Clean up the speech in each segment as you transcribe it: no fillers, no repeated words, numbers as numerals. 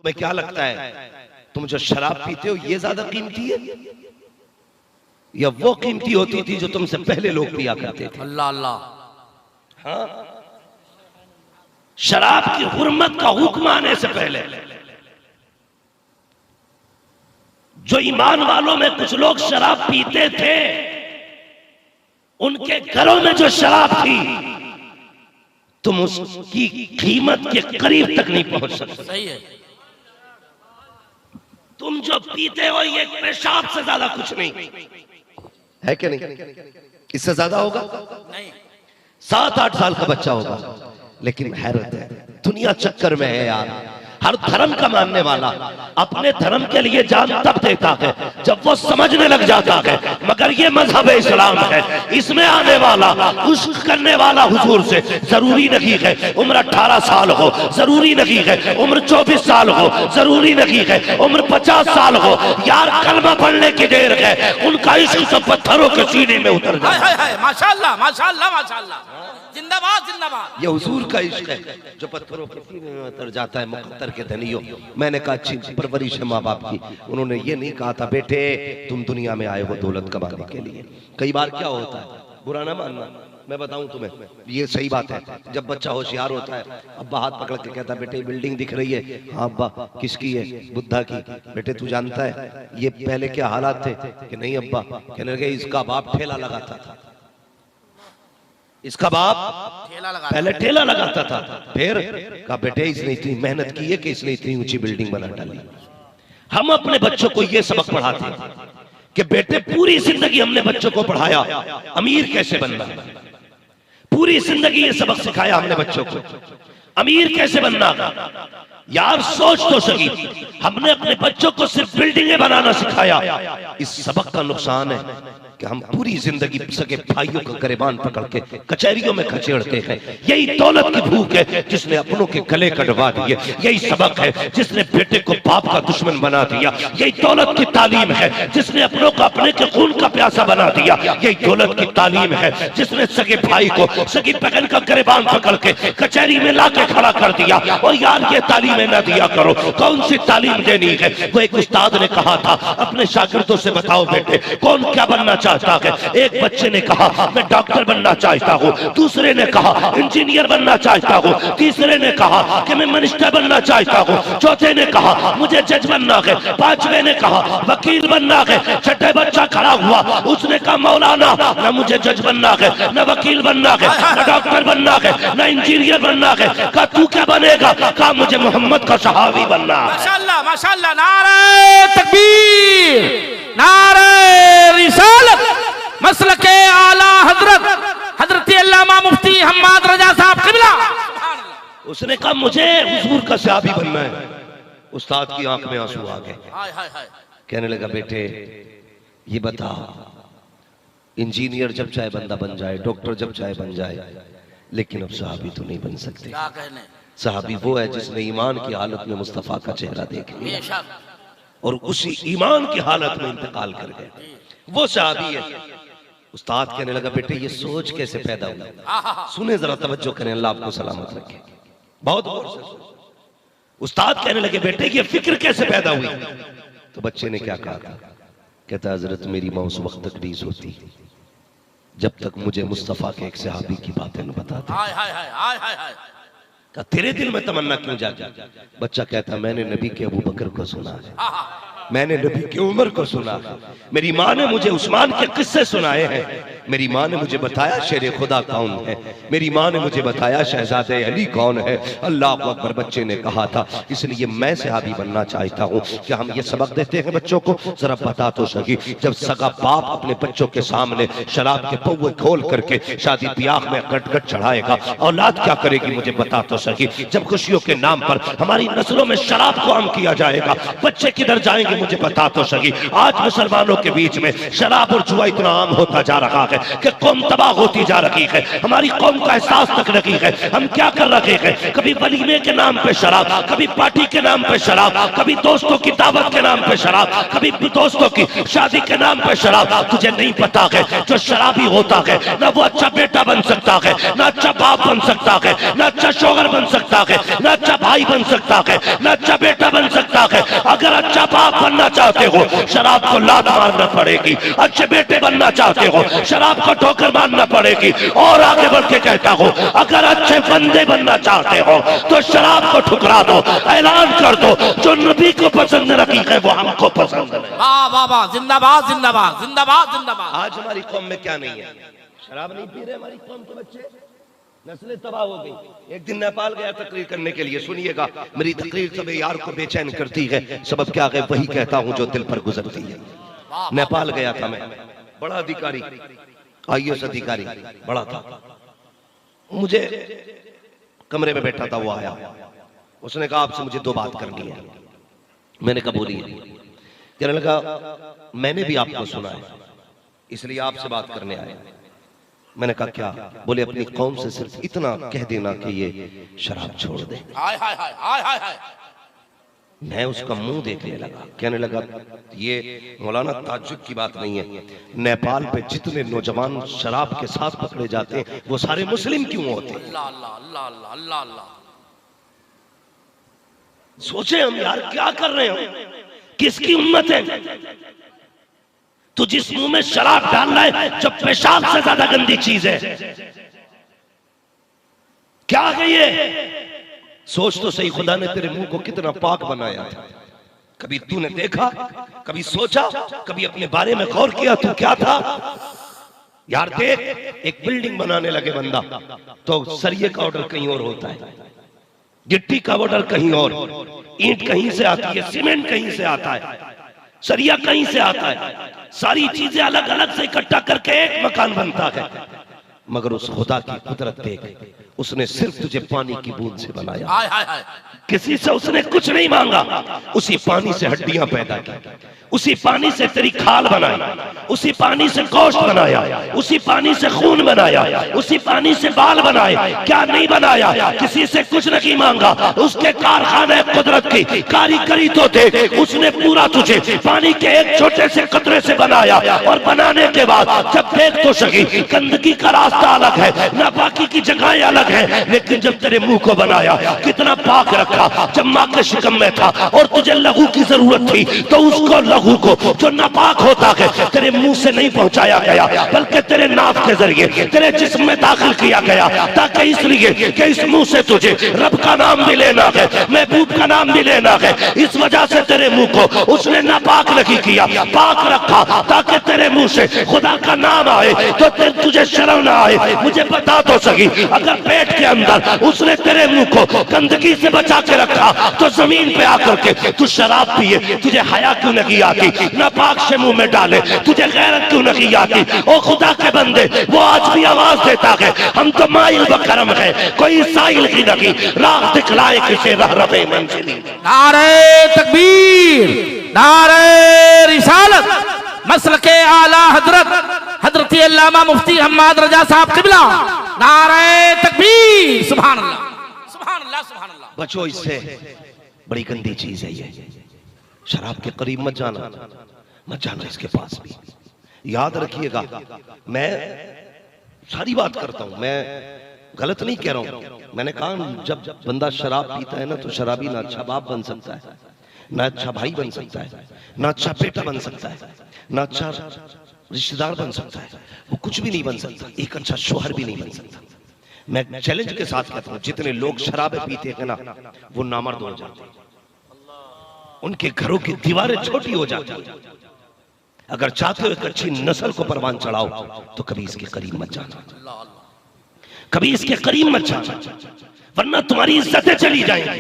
तुम्हें क्या लगता है, तुम जो शराब पीते हो ये ज्यादा कीमती है या वो कीमती होती थी जो तुमसे पहले लोग पिया करते थे? अल्लाह अल्लाह। हाँ, शराब की हुर्मत का हुक्म आने से पहले जो ईमान वालों में कुछ लोग शराब पीते थे, उनके घरों में जो शराब थी तुम उसकी कीमत के करीब तक नहीं पहुंच सकते। सही है। तुम जो पीते हो ये पेशाब से ज्यादा कुछ नहीं है कि नहीं? इससे ज्यादा होगा नहीं। 7-8 साल का बच्चा होगा, लेकिन हैरत है दुनिया चक्कर में है यार। हर धर्म का मानने वाला अपने धर्म के लिए जान तब देता है जब वो समझने लग जाता है, मगर ये मजहब इस्लाम है, इसमें आने वाला उस करने वाला हुजूर से जरूरी नहीं है उम्र 18 साल हो, जरूरी नहीं है उम्र 24 साल हो, जरूरी नहीं है उम्र 50 साल हो। यार कलमा पढ़ने की देर है, उनका इश्क सब पत्थरों के सीने में उतर जाए। हाय हाय माशाल्लाह माशाल्लाह माशाल्लाह, जिंदाबाद जिंदाबाद। ये हुजूर का इश्क है जो पत्थरों के सीने में उतर जाता है। मुकद्दर के धनियों, मैंने कहा अच्छी परवरिश है माँ बाप की, उन्होंने ये नहीं कहा था बेटे तुम दुनिया में आए हो दौलत कमाने के लिए। कई बार क्या होता है, बुरा ना मानना, मैं बताऊं तुम्हें ये सही बात है, जब बच्चा होशियार होता है अब्बा हाथ पकड़ के कहता है बेटे बिल्डिंग दिख रही है, हाँ अब्बा किसकी है, बुद्धा की। बेटे तू जानता है ये पहले क्या हालात थे? कि नहीं अब्बा। कहने लगे इसका बाप ठेला लगाता था, इसका बाप पहले ठेला लगाता था, फिर कहा बेटे इसने इतनी मेहनत की है कि इसने इतनी ऊंची बिल्डिंग बना डाली। हम अपने बच्चों को ये सबक पढ़ाते हैं कि बेटे पूरी जिंदगी हमने बच्चों को पढ़ाया अमीर कैसे बनना है, पूरी जिंदगी ये सबक सिखाया हमने बच्चों को अमीर कैसे बनना। यार सोच तो सही, हमने अपने बच्चों को सिर्फ बिल्डिंगें बनाना सिखाया। इस सबक का नुकसान है कि हम पूरी जिंदगी सगे भाइयों का गिरबान पकड़ के कचहरियों में खचेड़ते हैं। यही दौलत की भूख है जिसने अपनों के गले कटवा दिए, यही सबक है जिसने बेटे को बाप का दुश्मन बना दिया, यही दौलत की तालीम है जिसने अपनों को अपने के खून का प्यासा बना दिया, यही दौलत की तालीम है जिसने सगे भाई को सगी बहन का गिरबान पकड़ के कचहरी में लाके खड़ा कर दिया। और यार ये तालीमें ना दिया करो, कौन सी तालीम देनी है? वो एक उस्ताद ने कहा था अपने शागिर्दों से बताओ बेटे कौन क्या बनना चाहता है। एक बच्चे ने कहा मैं डॉक्टर बनना चाहता हूँ, दूसरे ने कहा इंजीनियर बनना चाहता हूँ, तीसरे ने कहा कि मैं मिनिस्टर बनना चाहता हूँ, चौथे ने कहा मुझे जज बनना है, पांचवे ने कहा वकील बनना है, छठे बच्चा खड़ा हुआ उसने कहा मौलाना न मुझे जज बनना है, न वकील बनना है, न डॉक्टर बनना है, न इंजीनियर बनना है। कहा तू क्या बनेगा? कहा मुझे मोहम्मद का सहाबी बनना। माशाल्लाह माशाल्लाह, नारे तकबीर, नारे रिसालत, मसलके आला हजरत हजरत अल्लामा मुफ्ती हम्माद रजा साहब किबला। उसने कहा मुझे हुजूर का सहाबी बनना है। उस्ताद की आंख में आंसू आ गए। कहने लगा बेटे ये बता, इंजीनियर जब चाहे बंदा बन जाए, डॉक्टर जब चाहे बन जाए, लेकिन अब सहाबी तो नहीं बन सकते। क्या कहने? सहाबी वो है जिसने ईमान की हालत में मुस्तफा का चेहरा देख लिया और उसी ईमान की हालत में इंतकाल कर गए, वो सहाबी है। उस्ताद कहने लगा बेटे ये सोच कैसे पैदा हुई? सुने जरा, तवज्जो करें, अल्लाह आपको सलामत रखे, बहुत गौर से सुने। उस्ताद कहने लगे बेटे ये फिक्र कैसे पैदा हुई? तो बच्चे ने क्या कहा? कहता हजरत मेरी माँ उस वक्त तक नहीं सोती जब तक मुझे मुस्तफा के एक सहाबी की बातें न बताते। तेरे दिल में तमन्ना क्यों जागी? बच्चा कहता मैंने नबी के अबू बकर को सुना है, मैंने नबी की उम्र को सुना, मेरी माँ ने मुझे उस्मान के किस्से सुनाए हैं, मेरी माँ ने मुझे बताया शेर खुदा कौन है, मेरी माँ ने मुझे बताया शहजादे अली कौन है। अल्लाह अकबर। बच्चे ने कहा था इसलिए मैं सहाबी बनना चाहता हूँ। क्या हम ये सबक देते हैं बच्चों को? जरा बता तो सही, जब सगा बाप अपने बच्चों के सामने शराब के पौवे खोल करके शादी ब्याह में गटगट चढ़ाएगा, औलाद क्या करेगी? मुझे बता तो सही। जब खुशियों के नाम पर हमारी नस्लों में शराब को आम किया जाएगा, बच्चे किधर जाएंगे? मुझे बता तो सकी। आज मुसलमानों के बीच में शराब और जुआ इतना आम होता जा रहा है कि कौम तबाह होती जा रही है। हमारी कौम का एहसास तक नहीं है हम क्या कर रहे हैं। कभी वलीमे के नाम पे शराब, कभी पार्टी के नाम पे शराब, कभी दोस्तों की दावत के नाम पे शराब, कभी दोस्तों की शादी के नाम पे शराब। तुझे नहीं पता है जो शराबी होता है ना वो अच्छा बेटा बन सकता है, ना अच्छा बाप बन सकता है, ना अच्छा शौहर बन सकता है, ना अच्छा भाई बन सकता है, ना अच्छा बेटा बन सकता है। अगर अच्छा बाप बनना चाहते हो शराब को लात मारना पड़ेगी। अच्छे बेटे बनना चाहते हो शराब को ठोकर मारना पड़ेगी। और आगे बढ़ के कहता हूं अगर अच्छे बंदे बनना चाहते हो तो शराब को ठुकरा दो, ऐलान कर दो जो नबी को पसंद नहीं है वो हमको पसंद नहीं। वाह वाह वाह, जिंदाबाद जिंदाबाद जिंदाबाद जिंदाबाद। आज हमारी कौम में क्या नहीं है, शराब नहीं पी रहे हमारी कौम के बच्चे, नस्लें तबाह हो गई। एक दिन नेपाल गया तकरीर करने के लिए, सुनिएगा मेरी तकरीर सब यार को बेचैन करती है। सबब क्या है वही कहता हूं जो दिल पर गुजरती है। नेपाल गया था मैं, बड़ा अधिकारी IAS अधिकारी बड़ा था, मुझे कमरे में बैठा था, वो आया, उसने कहा आपसे मुझे 2 बात करनी है। मैंने कहा बोलिए। कहने लगा मैंने भी आपको सुना है इसलिए आपसे बात करने आया। मैंने कहा क्या? बोले अपनी कौम से सिर्फ इतना कह देना कि ये शराब छोड़ दे। हाय हाय हाय हाय हाय हाय। मैं उसका मुंह देखने लगा, कहने लगा ये मौलाना ताज्जुब की बात नहीं है, नेपाल पे जितने नौजवान शराब के साथ पकड़े जाते हैं वो सारे मुस्लिम क्यों होते हैं? अल्लाह अल्लाह अल्लाह अल्लाह अल्लाह अल्लाह। सोचे हम यार क्या कर रहे हो, किसकी उम्मत है? तू जिस मुंह में शराब डाल रहा है जो पेशाब से ज्यादा गंदी चीज है, क्या है ये? सोच तो सही, खुदा ने तेरे मुंह को कितना पाक बनाया था। कभी तूने देखा, कभी सोचा, कभी अपने बारे में गौर किया तू क्या था? यार देख, एक बिल्डिंग बनाने लगे बंदा तो सरिये का ऑर्डर कहीं और होता है, गिट्टी का ऑर्डर कहीं और, ईंट कहीं से आती है, सीमेंट कहीं से आता है, सरिया कहीं से आता है, सारी चीजें अलग अलग से इकट्ठा करके एक मकान बनता है। मगर उस खुदा की कुदरत देख, उसने सिर्फ तुझे पानी की बूंद से बनाया। हाय हाय हाय। किसी से उसने कुछ नहीं मांगा, उसी पानी से हड्डियां पैदा की, उसी पानी से तेरी खाल बनाई, उसी पानी से गोश्त बनाया, उसी पानी से खून बनाया, उसी पानी से बाल बनाए। क्या नहीं बनाया? किसी से कुछ नहीं मांगा, उसके कारखाने कुदरत की कारीगरी तो देख, उसने पूरा तुझे पानी के एक छोटे से कतरे से बनाया। और बनाने के बाद जब देख तो सही, गंदगी का रास्ता अलग है, नापाकी की जगह अलग है, लेकिन जब तेरे मुंह को बनाया कितना पाक रखा। जब माँ के शिकम में था और तुझे लहू की जरूरत थी तो उसको लहू को जो नापाक होता है तेरे मुंह से नहीं पहुंचाया गया, बल्कि तेरे नाक के जरिए तेरे जिस्म में दाखिल किया गया, ताकि इसलिए कि इस मुंह से तुझे रब का नाम भी लेना है, महबूब का नाम भी लेना है। इस वजह से तेरे मुंह को उसने नापाक नहीं किया, पाक रखा, ताकि तेरे मुंह से खुदा का नाम आए तो तुझे शर्म ना आए। मुझे बता तो सही, अगर पेट के अंदर उसने तेरे मुंह को गंदगी से बचा के रखा तो जमीन पे आकर के तू शराब पिए, तुझे हया क्यों नहीं आती? नापाक से मुंह में डाले, तुझे गैरत क्यों नहीं आती? ओ खुदा के बंदे, वो आज भी आवाज देता है, हम तो माइल बकरम है, कोई साइल की नहीं, राह दिखलाए किसे रह रहे मंजिली। नारे तकबीर, नारे रिसालत, मसलके आला हजरत हजरत अल्लामा मुफ्ती हम्माद रजा साहब किबला, नारे तकबीर, सुभान अल्लाह सुभान अल्लाह सुभान अल्लाह। बचो इससे, बड़ी गंदी चीज है ये, शराब के करीब मत जाना, मत जाना इसके पास भी। याद रखिएगा, मैं सारी बात करता हूं, मैं गलत नहीं कह रहा हूं। मैंने कहा जब बंदा शराब पीता है ना तो शराबी ना अच्छा बाप बन सकता है, ना अच्छा भाई बन सकता है, ना अच्छा बेटा बन सकता है, ना अच्छा रिश्तेदार बन सकता है, वो कुछ भी नहीं बन सकता, एक अच्छा शौहर भी नहीं बन सकता। मैं चैलेंज के साथ कहता हूं, जितने लोग शराबें पीते हैं ना वो नामर्द हो जाते हैं, उनके घरों की दीवारें छोटी हो जाती हैं। अगर चाहते हो एक अच्छी नस्ल को परवान चढ़ाओ तो कभी इसके करीब मत जाना, कभी इसके करीब मत जाना, वरना तुम्हारी इज्जतें चली जाएंगी,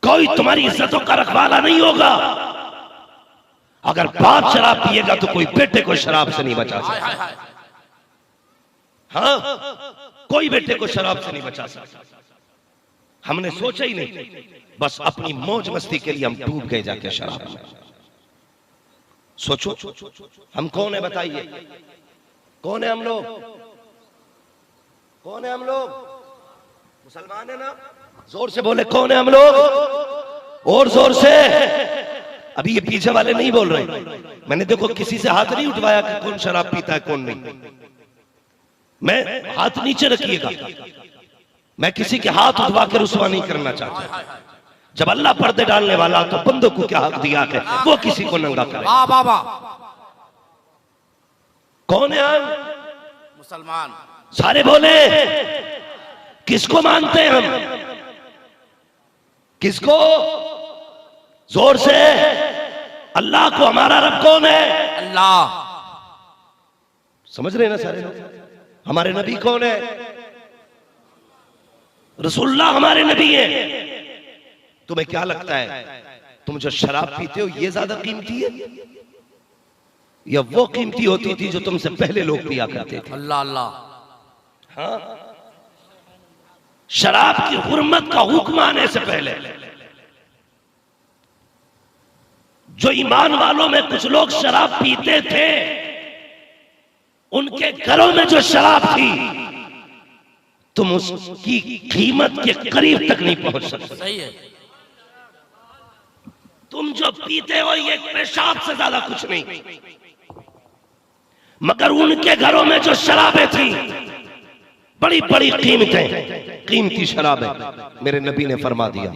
कोई तुम्हारी इज्जतों का रखवाला नहीं होगा। अगर बाप शराब पिएगा तो कोई बेटे को शराब से नहीं बचा सकता। हाँ, कोई बेटे को शराब से नहीं बचा सकता। हमने सोचा ही नहीं, बस अपनी मौज मस्ती के लिए हम डूब गए जाके शराब में। सोचो हम कौन है, बताइए कौन है हम लोग? कौन है हम लोग? मुसलमान है ना? जोर से बोले कौन है हम लोग, और जोर से। अभी ये पीछे वाले नहीं बोल रहे, मैंने देखो किसी से हाथ नहीं उठवाया कि कौन शराब पीता है कौन नहीं। मैं हाथ नीचे रखिएगा, मैं किसी के हाथ उठवा कर रुसवा नहीं करना चाहता। जब अल्लाह पर्दे डालने वाला तो बंदों को क्या हक दिया है वो किसी को नंगा करे। कौन है हम? मुसलमान। सारे बोले किसको मानते हैं हम? किसको? जोर से। अल्लाह को। हमारा रब कौन है? अल्लाह। समझ रहे हैं ना सारे लोग? हमारे नबी कौन है? रसूलुल्लाह हमारे नबी है। तुम्हें क्या लगता है तुम जो शराब पीते हो ये ज्यादा कीमती है या वो कीमती होती थी जो तुमसे पहले लोग पिया करते थे? अल्लाह अल्लाह। हाँ, शराब की हुर्मत का हुक्म आने से पहले जो ईमान वालों में कुछ लोग शराब पीते थे, उनके घरों में जो शराब थी तुम उसकी कीमत के करीब तक नहीं पहुंच सकते। सही है। तुम जो पीते हो ये पेशाब से ज्यादा कुछ नहीं, मगर उनके घरों में जो शराबें थी बड़ी बड़ी कीमती शराबें। मेरे नबी ने फरमा दिया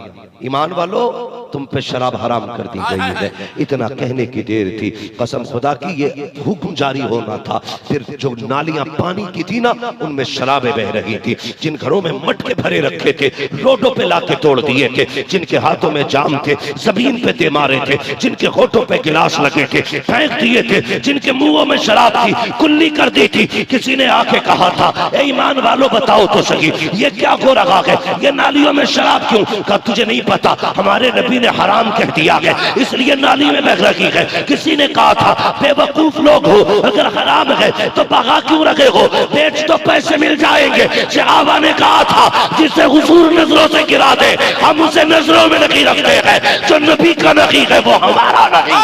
ईमान वालों तुम पे शराब हराम कर दी गई है। इतना कहने की देर थी, कसम खुदा की ये हुक्म जारी होना था। फिर जो नालियां पानी की थी ना उनमें शराबें बह रही थी। जिन घरों में मटके भरे रखे थे रोडों पे लाके तोड़ दिए थे। जिनके हाथों में जाम थे जमीन पे दे मारे थे। जिनके होठों पे गिलास लगे थे फेंक दिए थे। जिनके मुंहों में शराब थी कुल्ली कर दी थी। किसी ने आके कहा था ए ईमान वालों बताओ तो सही ये क्या हो रहा है, ये नालियों में शराब क्यों? कहा तुझे नहीं पता, हमारे नबी ने हराम कह दिया है इसलिए नाली में बह रही है। किसी ने कहा था बेवकूफ लोग हो, अगर हराम है तो भगा क्यों रखे हो, बेच तो पैसे मिल जाएंगे। सहाबा ने कहा था जिसे हुजूर नजरों से गिरा दे हम उसे नजरों में नहीं रखते हैं, जो नबी का नहीं है वो हमारा नहीं है।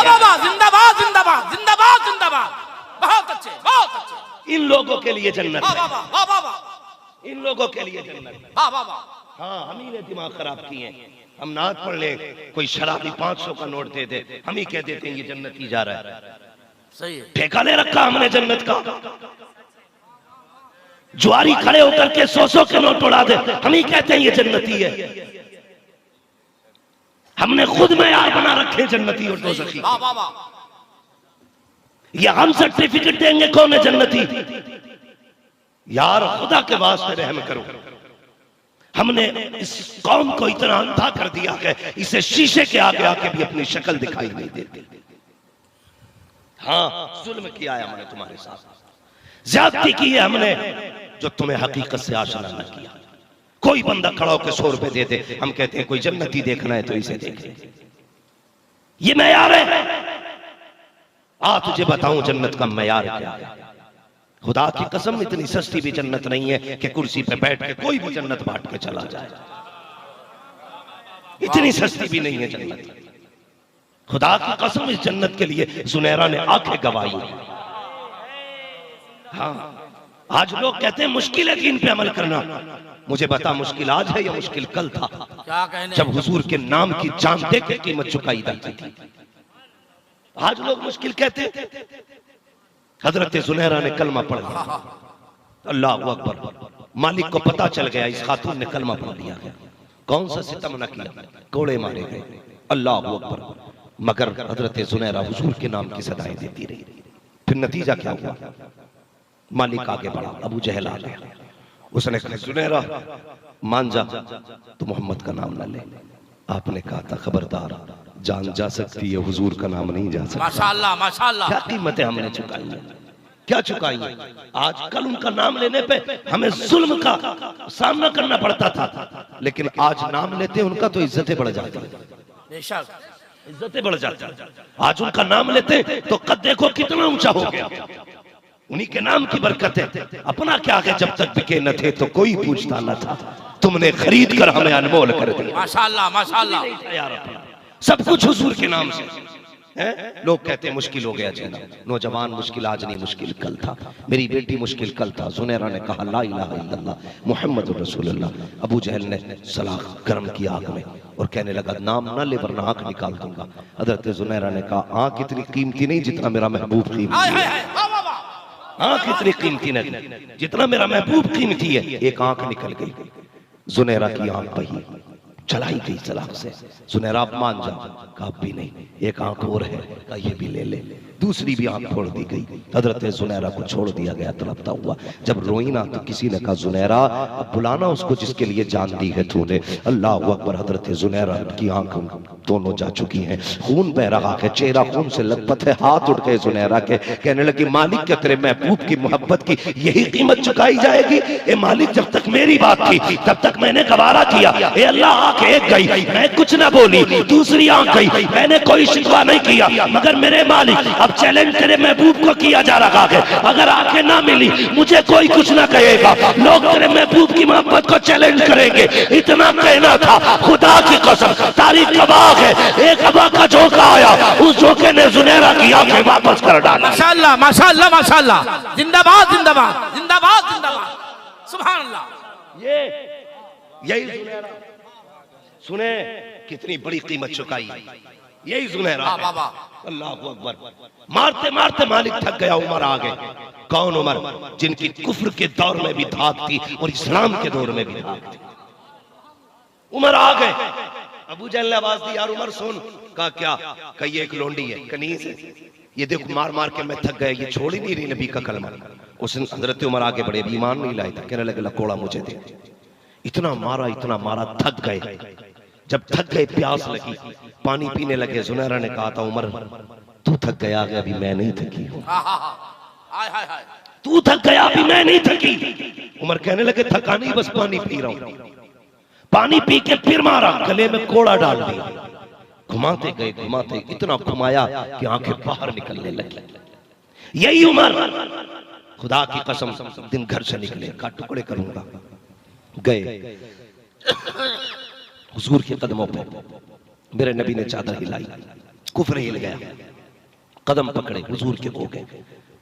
जिंदाबाद जिंदाबाद जिंदाबाद जिंदाबाद। बहुत अच्छे बहुत अच्छे। इन लोगों के लिए जन्नत है, इन लोगों के लिए जन्नत है। हाँ, हम ही ने दिमाग खराब किए। हम नात पढ़ ले, कोई शराबी 500 का नोट दे दे, हम ही कह देते हैं ये जन्नत ही जा रहा है। सही है। ठेका ले रखा हमने जन्नत का। जुआरी खड़े होकर के 100 के नोट उड़ा दे, हम ही कहते हैं ये जन्नती है। हमने खुद मेयार बना रखे जन्नती और दोज़खी। ये हम सर्टिफिकेट देंगे कौन है जन्नती? यार खुदा के वास्ते रहम करो, हमने इस कौम को इतना अंधा कर दिया है इसे शीशे के आगे आके भी अपनी शक्ल दिखाई नहीं देती। हाँ, जुल्म किया है हमने तुम्हारे साथ, ज्यादती की है हमने जो तुम्हें हकीकत से आशना न किया। कोई बंदा खड़ा होकर 100 रुपए दे दे, हम कहते हैं कोई जन्नती देखना है तो इसे देख। ये मैयार है? आ तुझे बताऊं जन्नत का मैयार क्या है। खुदा की कसम इतनी सस्ती भी जन्नत नहीं है कि कुर्सी पे बैठ के कोई भी जन्नत बांट के चला जाए। इतनी सस्ती भी नहीं है जन्नत। खुदा की कसम इस जन्नत के लिए जुनैरा ने आंखें गवाई। हाँ, आज लोग कहते हैं मुश्किल है दीन पे अमल करना। मुझे बता मुश्किल आज है या मुश्किल कल था? क्या कहने? जब हुजूर के नाम की जान दे के कीमत चुकाई जाती थी। आज लोग मुश्किल कहते। हजरत जुनैरा ने कलमा पढ़ा, अल्लाह अकबर। मालिक को पता चल गया इस खातून ने कलमा पढ़ लिया है। कौन सा सितम न किया, कोड़े मारे गए, अल्लाह अकबर। मगर हजरत जुनैरा हुजूर के नाम की सदाएं देती रही। फिर नतीजा क्या हुआ? मालिक आगे बढ़ा, अबू जहल आ गया। उसने कहा जुनैरा मान जा, तो मोहम्मद का नाम न ले। आपने कहा था खबरदार, जान जा सकती है हुजूर का नाम नहीं जा सकता। माशाअल्लाह माशाअल्लाह। क्या कीमतें हमने चुकाई है, क्या चुकाई है। आज कल उनका नाम लेने पे हमें जुल्म का सामना करना पड़ता था, लेकिन आज नाम लेते उनका तो इज्जतें बढ़ जाती है। बेशक इज्जतें बढ़ जाती है। आज उनका नाम लेते तो कद देखो कितना ऊंचा हो गया। उन्हीं के नाम की बरकत है। अपना क्या है, जब तक बिके न थे तो कोई पूछता न था। तुमने खरीद कर हमें अनमोल कर दिया। माशाअल्लाह माशाअल्लाह। सब कुछ हुजूर के नाम से है। लोग कहते हैं मुश्किल हो गया जीना। नौजवान मुश्किल आज नहीं, मुश्किल कल था। मेरी बेटी मुश्किल कल था। जुनैरा ने कहा ला इलाहा इल्लल्लाह मुहम्मद रसूलुल्लाह। अबू जहल ने सलाख गर्म की आग में और कहने लगा नाम ना ले वरना आंख निकाल दूंगा। हजरत जुनैरा ने कहा आंख इतनी कीमती नहीं जितना मेरा महबूब कीमती है। आंख इतनी कीमती नहीं जितना मेरा महबूब कीमती है। एक आंख निकल गई, जुनैरा की आंख बही, चलाई गई सलाख से। जुनैरा आप मान जा, कहा भी नहीं, एक आंख और है, कहा ये भी ले ले। दूसरी भी आंख छोड़ दी गई। हजरत जुनैरा को छोड़ दिया गया तड़पता हुआ। जब रोई ना तो किसी ने कहा जुनैरा अब बुलाना उसको जिसके लिए जान दी है तूने। अल्लाह अकबर। हजरत जुनैरा की आंख दोनों जा चुकी हैं, खून बह रहा है, चेहरा खून से लथपथ है। हाथ उठ गए जुनैरा के, कहने लगी मालिक क्या तेरे महबूब की मोहब्बत की यही कीमत चुकाई जाएगी? ए मालिक जब तक मेरी बात थी तब तक मैंने गवारा किया। ए अल्लाह आंख एक गई, मैं कुछ ना बोली, दूसरी आंख गई, मैंने कोई शिकवा नहीं किया। मगर मेरे मालिक अब चैलेंज तेरे महबूब को किया जा रहा है, अगर आंखें ना मिली मुझे कोई कुछ ना कहेगा। लोग तेरे महबूब की मोहब्बत को चैलेंज करेंगे। इतना कहना था, खुदा की कसम तारीख गवाह है। एक हवा का झोंका आया, उस झोंके ने जुनैरा की आंखें वापस कर डाला। माशाअल्लाह माशाअल्लाह माशाअल्लाह। जिंदाबाद जिंदाबाद जिंदाबाद जिंदाबाद। सुभान अल्लाह। यही जुनैरा सुने कितनी बड़ी कीमत चुकाई। यही जुनैरा है। अल्लाह अकबर। मारते मारते मालिक थक गया, उमर आ गए। कौन उमर? जिनकी कुफ्र के दौर में भी धाक थी और इस्लाम के दौर में भी धाक थी। उमर आ गए। अबू जहल ने आवाज दी, यार उमर सुन। कहा क्या? कही एक लोंडी है, कनीज है, ये देखो मार मार के मैं थक गया, ये छोड़ ही नहीं रही नबी का कलमा। उस हजरत उमर आगे बड़े, ईमान नहीं लाए था। कहने लगे लकोड़ा मुझे दे। इतना मारा थक गए। जब थक गए, प्यास लगी, पानी पीने लगे। जुनैरा ने कहा था उमर तू थक गया, अभी मैं नहीं थकी हूं। तू थक गया, अभी मैं नहीं थकी। उमर कहने लगे थका नहीं, बस पानी पी रहा हूं। पानी पी के फिर मारा, गले में कोड़ा डाल दिया। घुमाते गए, घुमाते इतना घुमाया कि आंखें बाहर निकलने लगी। यही उमर खुदा की कसम दिन घर से निकले, का टुकड़े करूंगा। गए हुजूर के कदमों पे, मेरे नबी ने चादर हिलाई, कुफ्र हिल गया। कदम पकड़े, हुजूर के हो गए।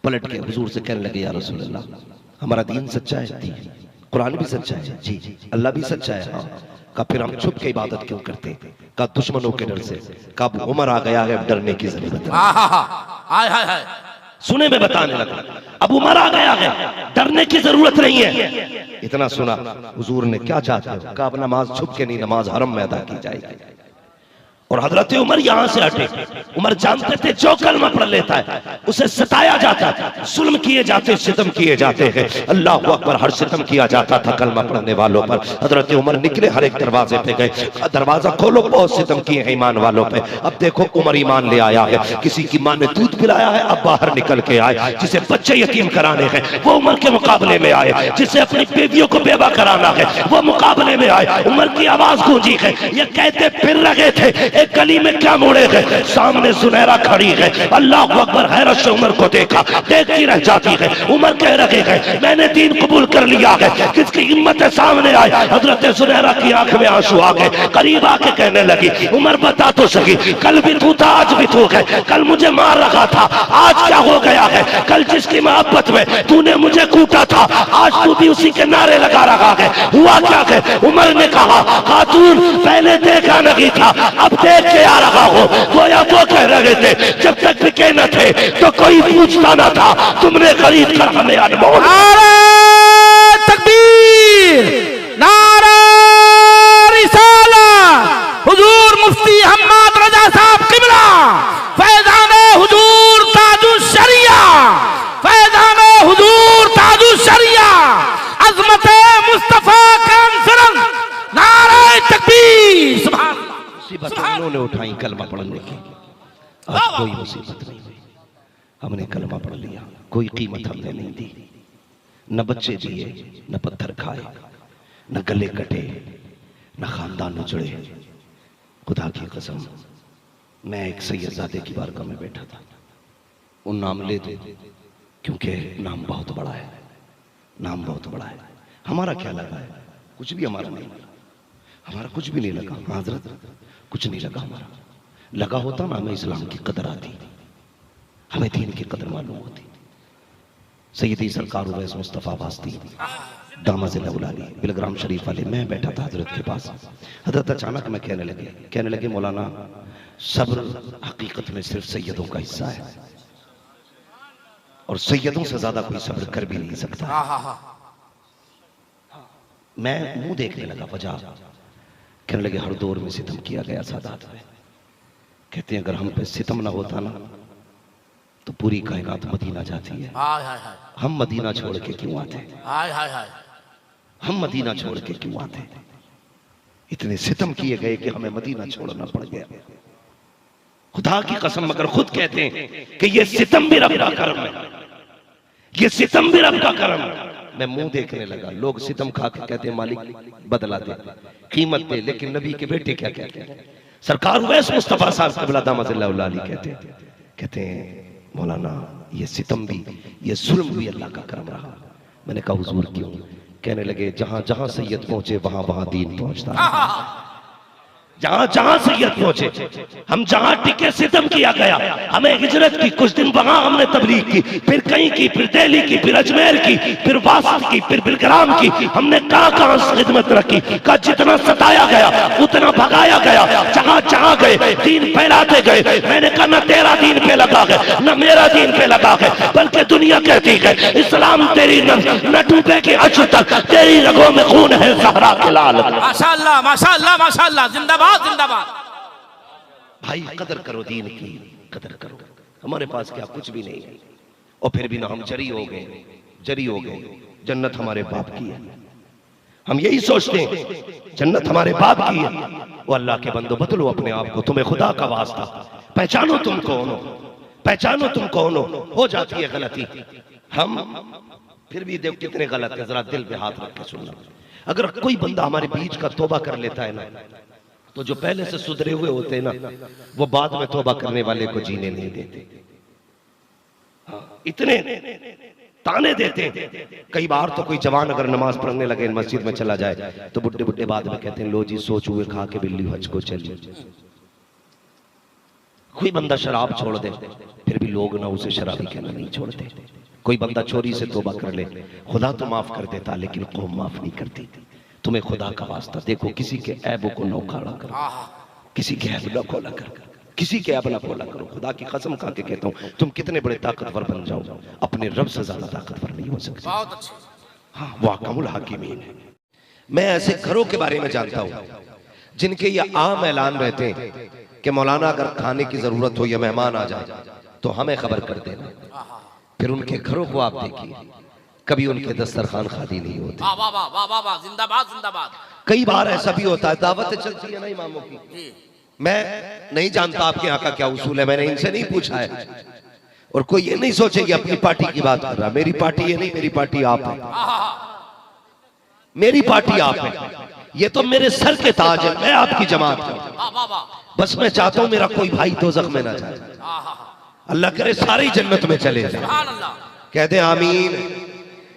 पलट के हुजूर से कहने लगे या रसूल अल्लाह हमारा दीन सच्चा है? जी। कुरान भी सच्चा है? जी। अल्लाह भी सच्चा है? हाँ। का फिर हम छुप के इबादत क्यों करते? का दुश्मनों के डर से। का उमर आ गया है, डरने की जरूरत है। सुने में बताने लगा, अब उमर आ गया है, डरने की जरूरत नहीं है। इतना सुना, हुजूर ने क्या चाहते हो? कहा नमाज छुप के नहीं, नमाज हरम में अदा की जाएगी। और हजरत उमर यहां से हटे। उमर जानते थे जो कलमा पढ़ लेता है उसे सताया जाता है, जुल्म किए जाते, सितम किए जाते हैं। अल्लाह अकबर। हर सितम किया जाता था कलमा पढ़ने वालों पर। हजरत उमर निकले, हर एक दरवाजे पे गए, दरवाजा खोलो, बहुत सितम किए हैं ईमान वालों पे। अब देखो उमर ईमान ले आया है, किसी की मां ने दूध पिलाया है, अब बाहर निकल के आए। जिसे बच्चे यतीम कराने हैं वो उमर के मुकाबले में आए, जिसे अपनी बेबियों को बेवा कराना है वो मुकाबले में आए। उमर की आवाज गूंजी है, ये कहते फिर रहे थे एक गली में क्या मोड़े गए, सामने जुनैरा खड़ी है। अल्लाह अकबर। हैरत से उमर को देखा, देखती रह जाती है। उमर कह रहे हैं मैंने दीन कबूल कर लिया है। किसकी हिम्मत है सामने आए? हजरत जुनैरा की आंख में आंसू आ गए, करीब आके कहने लगी उमर बता तो सही, कल भी तू था आज भी तू है, कल मुझे मार रखा था, आज क्या हो गया है? कल जिसकी मोहब्बत में तूने मुझे कूटा था, आज तू भी उसी के नारे लगा रखा है, हुआ क्या है? उमर ने कहा खातून पहले देखा नहीं था, अब देख के आ रहा हो। गोया वो कह रहे थे जब तक बिके न थे तो कोई पूछता न था, तुमने खरीद कर हमें अनमोल। नारे तकबीर, नारे रिसालत। हुजूर मुफ्ती हम्माद रजा साहब किबला, फैज़ाने हुजूर ताजुश शरिया, फैज़ाने हुजूर ताजुश शरिया, अज़मते मुस्तफा का अंसरन। नारे तकबीर। सुभान उन्होंने उठाई कलमा पढ़ने की। आज कोई मुसीबत नहीं हुई, हमने कलमा पढ़ लिया, कोई कीमत हमने नहीं दी। न बच्चे दिए, न पत्थर खाए, न गले कटे, न खानदान उजड़े। खुदा की कसम मैं एक सैयदजादे की बारगाह में बैठा था, उन नाम ले दो क्योंकि नाम बहुत बड़ा है, नाम बहुत बड़ा है। हमारा क्या लगा है? कुछ भी हमारा नहीं, हमारा कुछ भी नहीं लगा। हजरत कुछ नहीं लगा हमारा, लगा होता ना हमें इस्लाम की कदर आती, हमें दीन की कदर मालूम होती। सैयदी सरकार उवैस मुस्तफ़ा वास्ती दामज़िल-ए-औलादी बिलग्राम शरीफ वाले, मैं बैठा था हजरत के पास। हजरत अचानक मैं कहने लगे मौलाना सब्र हकीकत में सिर्फ सैयदों का हिस्सा है और सैयदों से ज्यादा कोई सब्र कर भी नहीं सकता। मैं मुंह देखने लगा वजह। कहने लगे हर दौर में सितम किया गया सादात में। कहते हैं अगर हम पे सितम ना होता ना तो पूरी कायनात मदीना जाती है। हम मदीना छोड़ के क्यों आते? हम मदीना छोड़ के क्यों आते? इतने सितम किए गए कि हमें मदीना छोड़ना पड़ गया। खुदा की कसम मगर खुद कहते हैं कि ये सितम भी रब का करम है, ये सितम भी रब का करम है। मैं मुंह देखने लगा, लोग सितम खा के कहते हैं मालिक बदला दे, कीमत दे, लेकिन नबी के बेटे क्या कहते हैं? सरकार उवैस मुस्तफा साहब क़िबला दामज़िल-ए-औलादी कहते हैं मौलाना ये सितम भी, ये जुल्म भी अल्लाह का करम रहा। मैंने कहा हुजूर क्यों? कहने लगे जहां जहां सैयद पहुंचे वहां वहां दीन पहुंचता है। जहां जहां सैयद पहुंचे, हम जहां टिके सितम किया गया। हमें हिजरत की, कुछ दिन वहां हमने तबलीग की, फिर कहीं की, फिर दिल्ली की, फिर अजमेर की, फिर वासित की, फिर बिलग्राम की। हमने कहां खिदमत रखी का जितना सताया गया उतना भगाया गया। जहां जहां गए दीन फैलाते गए। मैंने कहा न तेरा दीन पे लगा है न मेरा दीन पे लगा है, बल्कि दुनिया कहती है इस्लाम तेरी न डूबे की अश्र तक तेरी रगों में खून है सहरा के लाल। माशाअल्लाह माशाअल्लाह माशाअल्लाह, जिंदाबाद जिंदाबाद। भाई कदर करो, दीन की कदर करो। हमारे पास क्या कुछ भी नहीं है और फिर भी ना हम जरी हो गए। जन्नत हमारे बाप की है, हम यही सोचते हैं जन्नत हमारे बाप की है। वो अल्लाह के बंदो बदलो अपने आप को, तुम्हें खुदा का वास्ता, पहचानो तुम कौन हो, पहचानो तुम कौन हो जाती है गलती। हम फिर भी देखो कितने गलत है, जरा दिल पे हाथ रख के सुनना। अगर कोई बंदा हमारे बीच का तौबा कर लेता है ना, तो जो पहले से सुधरे हुए होते हैं ना, वो बाद में तौबा करने वाले को जीने नहीं देते। हाँ, इतने ताने देते हैं। कई बार तो कोई जवान अगर नमाज पढ़ने लगे मस्जिद में चला जाए तो बुड्ढे बुड्ढे बाद में कहते हैं लो जी सोच हुए खा के बिल्ली हज को चली। कोई बंदा शराब छोड़ दे फिर भी लोग ना उसे शराबी कहना नहीं छोड़ते। कोई बंदा चोरी से तौबा कर ले, खुदा तो माफ कर देता लेकिन कौम माफ नहीं करती। तुम्हें खुदा का वास्ता देखो, किसी के ऐबों को न उखाड़ा करो, किसी के ऐब न खोला कर, किसी के ऐब न खोला करो। खुदा की कसम खा के कहता हूँ तुम कितने बड़े ताकतवर बन जाओ, अपने रब से ज्यादा ताकतवर नहीं हो सकते। हाँ, वो अहकामुल हाकिमीन है। मैं ऐसे घरों के बारे में जानता हूँ जिनके ये आम ऐलान रहते हैं कि मौलाना अगर खाने की जरूरत हो या मेहमान आ जाए तो हमें खबर कर देना। फिर उनके घरों को आप देखिए, कभी उनके दस्तरखान खाली नहीं होते। वाह वाह वाह वाह वाह, जिंदाबाद जिंदाबाद। कई बार ऐसा भी होता है, दावतें चलती है ना इमामों की, मैं नहीं जानता आपके यहाँ का क्या उसूल है, मैंने इनसे नहीं पूछा है। और कोई ये नहीं सोचे कि अपनी पार्टी की बात कर रहा, मेरी पार्टी ये नहीं, मेरी पार्टी आप है, मेरी पार्टी आप है। ये तो मेरे सर के ताज है, मैं आपकी जमात हूं। बस मैं चाहता हूं मेरा कोई भाई दोज़ख में ना जाए, अल्लाह करे सारी जन्नत में चले जाए। कह दे आमीन,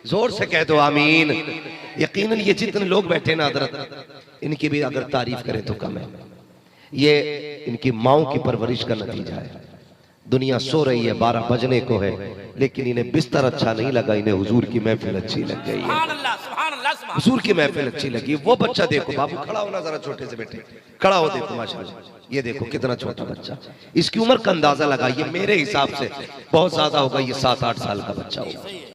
जोर से कह दो आमीन। यकीनन ये जितने लोग बैठे ना हजरत, इनकी भी अगर तारीफ करें तो कम है। ये इनकी माओ की परवरिश का नतीजा है। दुनिया सो रही है, 12 बजने को है, लेकिन इन्हें बिस्तर अच्छा नहीं लगा, इन्हें हुजूर की महफिल अच्छी लग गई है। हुजूर की महफिल अच्छी लगी। वो बच्चा देखो, बाबू खड़ा होना जरा, छोटे से बेटे खड़ा हो, देखो माशाल्लाह, ये देखो कितना छोटा बच्चा। इसकी उम्र का अंदाजा लगाइए, मेरे हिसाब से बहुत ज्यादा होगा, ये 7-8 साल का बच्चा होगा।